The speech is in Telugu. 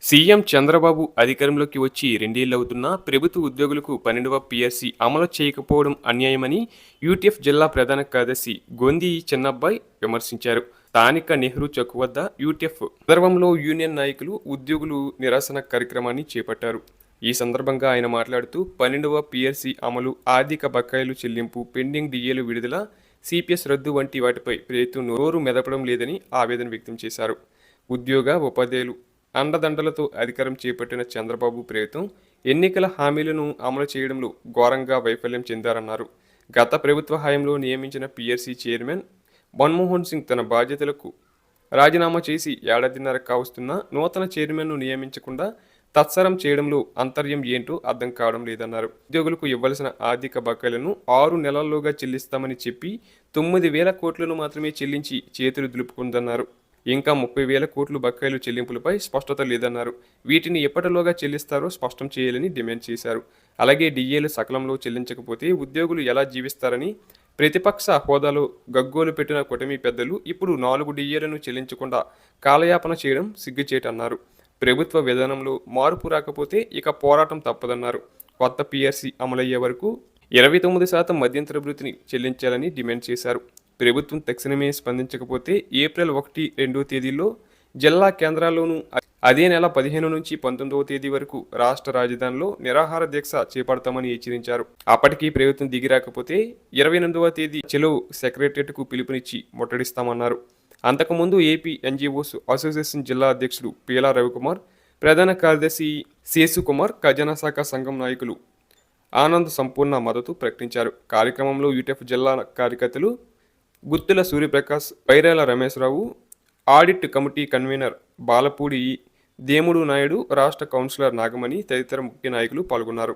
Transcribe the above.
సీఎం చంద్రబాబు అధికారంలోకి వచ్చి రెండేళ్లవుతున్నా ప్రభుత్వ ఉద్యోగులకు 12వ పీఎస్సీ అమలు చేయకపోవడం అన్యాయమని యూటీఎఫ్ జిల్లా ప్రధాన కార్యదర్శి గొంది చిన్నబ్బాయి విమర్శించారు. స్థానిక నెహ్రూ చౌక్ వద్ద యూటీఎఫ్ సందర్భంలో యూనియన్ నాయకులు, ఉద్యోగులు నిరసన కార్యక్రమాన్ని చేపట్టారు. ఈ సందర్భంగా ఆయన మాట్లాడుతూ 12వ పీఎస్సీ అమలు, ఆర్థిక బకాయిలు చెల్లింపు, పెండింగ్ డిఏలు విడుదల, సిపిఎస్ రద్దు వంటి వాటిపై ప్రభుత్వం నోరు మెదపడం లేదని ఆవేదన వ్యక్తం చేశారు. ఉద్యోగ, ఉపాధ్యాయులు అండదండలతో అధికారం చేపట్టిన చంద్రబాబు ప్రభుత్వం ఎన్నికల హామీలను అమలు చేయడంలో ఘోరంగా వైఫల్యం చెందారన్నారు. గత ప్రభుత్వ హయాంలో నియమించిన పీఆర్సీ చైర్మన్ మన్మోహన్ సింగ్ తన బాధ్యతలకు రాజీనామా చేసి ఏడాదిన్నర కావస్తున్నా నూతన చైర్మన్ను నియమించకుండా తత్సరం చేయడంలో అంతర్యం ఏంటో అర్థం కావడం లేదన్నారు. ఉద్యోగులకు ఇవ్వాల్సిన ఆర్థిక బకాయిలను 6 నెలల్లోగా చెల్లిస్తామని చెప్పి 9,000 కోట్లను మాత్రమే చెల్లించి చేతులు దులుపుకుందన్నారు. ఇంకా 30,000 కోట్లు బకాయిలు చెల్లింపులపై స్పష్టత లేదన్నారు. వీటిని ఎప్పటిలోగా చెల్లిస్తారో స్పష్టం చేయాలని డిమాండ్ చేశారు. అలాగే డిఏలు సకాలంలో చెల్లించకపోతే ఉద్యోగులు ఎలా జీవిస్తారని ప్రతిపక్ష హోదాలో గగ్గోలు పెట్టిన కూటమి పెద్దలు ఇప్పుడు 4 డిఏలను చెల్లించకుండా కాలయాపన చేయడం సిగ్గుచేటన్నారు. ప్రభుత్వ విధానంలో మార్పు రాకపోతే ఇక పోరాటం తప్పదన్నారు. కొత్త పీఆర్సీ అమలయ్యే వరకు 29% మధ్యంతర భృతిని చెల్లించాలని డిమాండ్ చేశారు. ప్రభుత్వం తక్షణమే స్పందించకపోతే ఏప్రిల్ 1, 2 తేదీల్లో జిల్లా కేంద్రాల్లోనూ అదే నెల 15 నుంచి 19వ తేదీ వరకు రాష్ట్ర రాజధానిలో నిరాహార దీక్ష చేపడతామని హెచ్చరించారు. అప్పటికీ ప్రభుత్వం దిగిరాకపోతే 28వ తేదీ చెలో సెక్రటరియట్కు పిలుపునిచ్చి ముట్టడిస్తామన్నారు. అంతకుముందు ఏపీ ఎన్జీఓస్ అసోసియేషన్ జిల్లా అధ్యక్షుడు పీలా రవికుమార్, ప్రధాన కార్యదర్శి శేషుకుమార్, ఖజానా శాఖ సంఘం నాయకులు ఆనంద్ సంపూర్ణ మద్దతు ప్రకటించారు. కార్యక్రమంలో యూటీఎఫ్ జిల్లా కార్యకర్తలు గుత్తుల Suryaprakash, వైరాల Rameswararao, audit committee convener బాలపూడి దేముడు నాయుడు, రాష్ట్ర కౌన్సిలర్ నాగమణి తదితర ముఖ్య నాయకులు పాల్గొన్నారు.